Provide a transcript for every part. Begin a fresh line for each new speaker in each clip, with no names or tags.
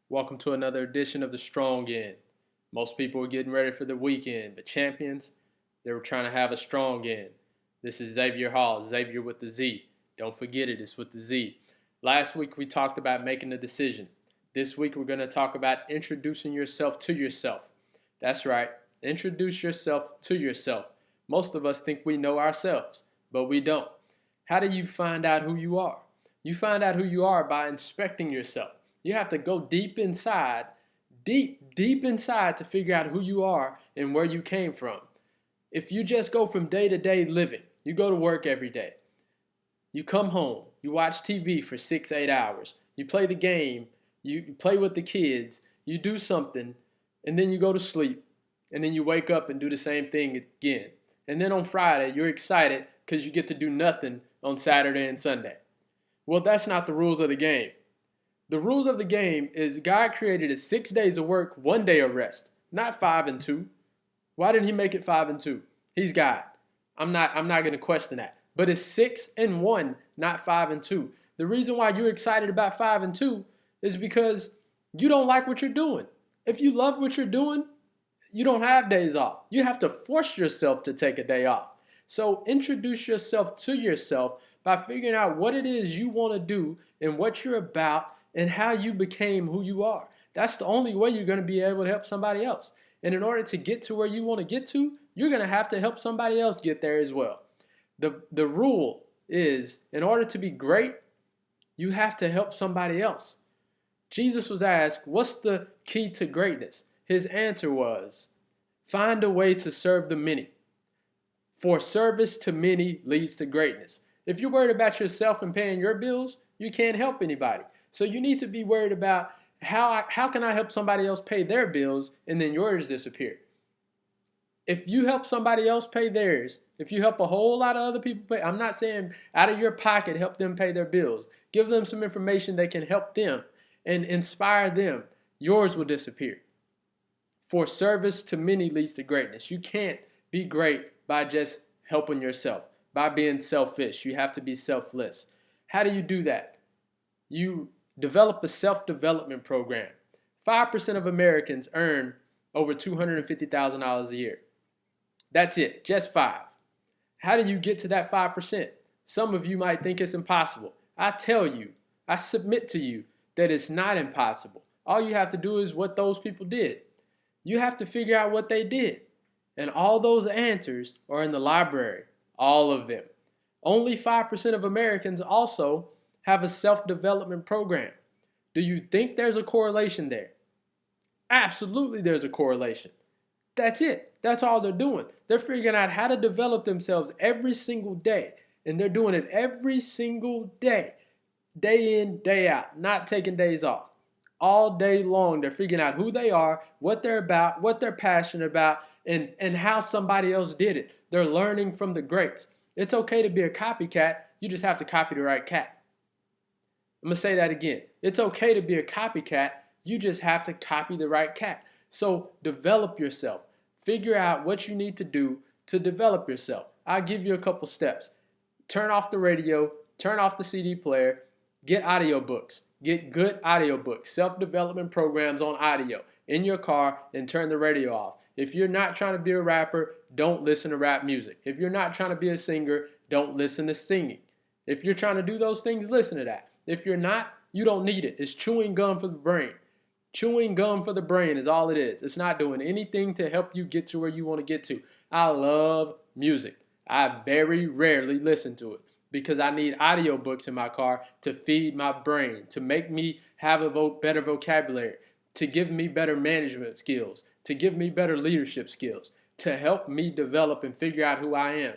Welcome to another edition of The Strong End. Most people are getting ready for the weekend, but champions, they were trying to have a strong end. This is Xavier Hall, Xavier with the Z. Don't forget it's with the Z. Last week we talked about making a decision. This week we're going to talk about introducing yourself to yourself. That's right, introduce yourself to yourself. Most of us think we know ourselves, but we don't. How do you find out who you are? You find out who you are by inspecting yourself. You have to go deep inside to figure out who you are and where you came from. If you just go from day to day living, you go to work every day, you come home, you watch TV for 6, 8 hours, you play the game, you play with the kids, you do something, and then you go to sleep, and then you wake up and do the same thing again. And then on Friday, you're excited because you get to do nothing on Saturday and Sunday. Well, that's not the rules of the game. The rules of the game is God created it 6 days of work, 1 day of rest, not 5 and 2. Why didn't he make it 5 and 2? He's God. I'm not going to question that. But it's 6 and 1, not 5 and 2. The reason why you're excited about 5 and 2 is because you don't like what you're doing. If you love what you're doing, you don't have days off. You have to force yourself to take a day off. So introduce yourself to yourself by figuring out what it is you want to do and what you're about and how you became who you are. That's the only way you're going to be able to help somebody else. And in order to get to where you want to get to, you're going to have to help somebody else get there as well. The rule is, in order to be great, you have to help somebody else. Jesus was asked, what's the key to greatness? His answer was, find a way to serve the many. For service to many leads to greatness. If you're worried about yourself and paying your bills, you can't help anybody. So you need to be worried about how can I help somebody else pay their bills and then yours disappear. If you help somebody else pay theirs, if you help a whole lot of other people pay, I'm not saying out of your pocket help them pay their bills. Give them some information that can help them and inspire them. Yours will disappear. For service to many leads to greatness. You can't be great by just helping yourself, by being selfish. You have to be selfless. How do you do that? You develop a self-development program. 5% of Americans earn over $250,000 a year. That's it, just 5. How do you get to that 5%? Some of you might think it's impossible. I tell you, I submit to you that it's not impossible. All you have to do is what those people did. You have to figure out what they did. And all those answers are in the library, all of them. Only 5% of Americans also have a self-development program. Do you think there's a correlation there? Absolutely there's a correlation. That's it. That's all they're doing. They're figuring out how to develop themselves every single day. And they're doing it every single day. Day in, day out. Not taking days off. All day long they're figuring out who they are, what they're about, what they're passionate about, and how somebody else did it. They're learning from the greats. It's okay to be a copycat. You just have to copy the right cat. I'm going to say that again. It's okay to be a copycat. You just have to copy the right cat. So develop yourself. Figure out what you need to do to develop yourself. I'll give you a couple steps. Turn off the radio. Turn off the CD player. Get audiobooks. Get good audiobooks. Self-development programs on audio in your car and turn the radio off. If you're not trying to be a rapper, don't listen to rap music. If you're not trying to be a singer, don't listen to singing. If you're trying to do those things, listen to that. If you're not, you don't need it. It's chewing gum for the brain. Chewing gum for the brain is all it is. It's not doing anything to help you get to where you want to get to. I love music. I very rarely listen to it because I need audiobooks in my car to feed my brain, to make me have a better vocabulary, to give me better management skills, to give me better leadership skills, to help me develop and figure out who I am.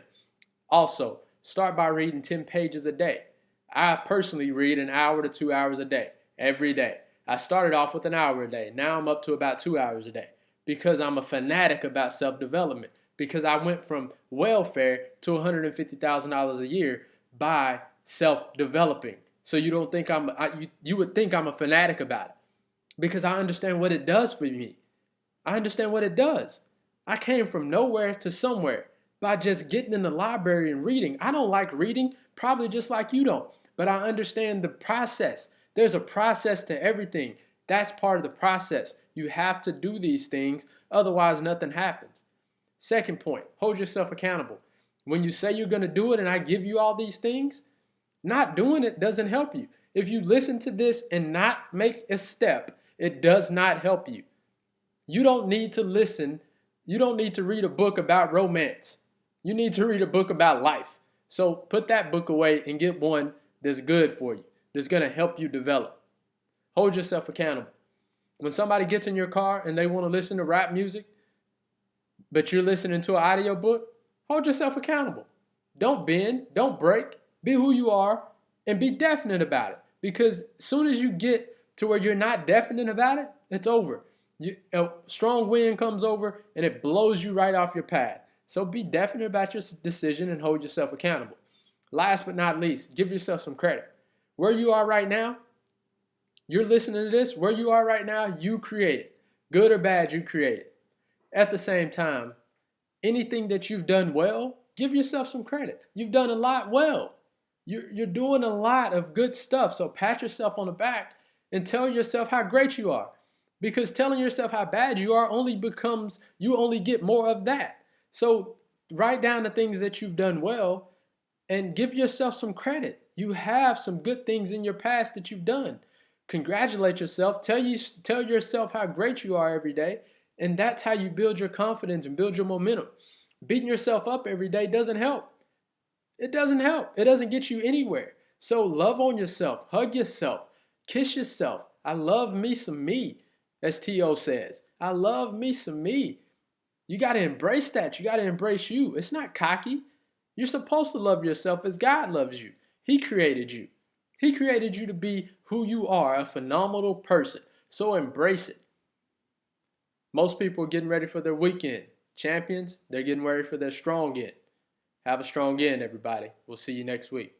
Also, start by reading 10 pages a day. I personally read an hour to 2 hours a day, every day. I started off with an hour a day. Now I'm up to about 2 hours a day because I'm a fanatic about self-development, because I went from welfare to $150,000 a year by self-developing. So you don't think you would think I'm a fanatic about it because I understand what it does for me. I understand what it does. I came from nowhere to somewhere by just getting in the library and reading. I don't like reading, probably just like you don't. But I understand the process. There's a process to everything. That's part of the process. You have to do these things, otherwise nothing happens. Second point, hold yourself accountable. When you say you're going to do it and I give you all these things, not doing it doesn't help you. If you listen to this and not make a step, it does not help you. You don't need to listen. You don't need to read a book about romance. You need to read a book about life. So put that book away and get one that's good for you, that's going to help you develop. Hold yourself accountable. When somebody gets in your car and they want to listen to rap music, but you're listening to an audio book, hold yourself accountable. Don't bend, don't break. Be who you are and be definite about it. Because as soon as you get to where you're not definite about it, it's over. A strong wind comes over and it blows you right off your path. So be definite about your decision and hold yourself accountable. Last but not least, give yourself some credit. Where you are right now, you're listening to this, where you are right now, you create it. Good or bad, you create it. At the same time, anything that you've done well, give yourself some credit. You've done a lot well. You're doing a lot of good stuff. So pat yourself on the back and tell yourself how great you are. Because telling yourself how bad you are you only get more of that. So write down the things that you've done well and give yourself some credit. You have some good things in your past that you've done. Congratulate yourself. Tell yourself how great you are every day. And that's how you build your confidence and build your momentum. Beating yourself up every day doesn't help. It doesn't help. It doesn't get you anywhere. So love on yourself. Hug yourself. Kiss yourself. I love me some me, as T.O. says. I love me some me. You got to embrace that. You got to embrace you. It's not cocky. You're supposed to love yourself as God loves you. He created you. He created you to be who you are, a phenomenal person. So embrace it. Most people are getting ready for their weekend. Champions, they're getting ready for their strong end. Have a strong end, everybody. We'll see you next week.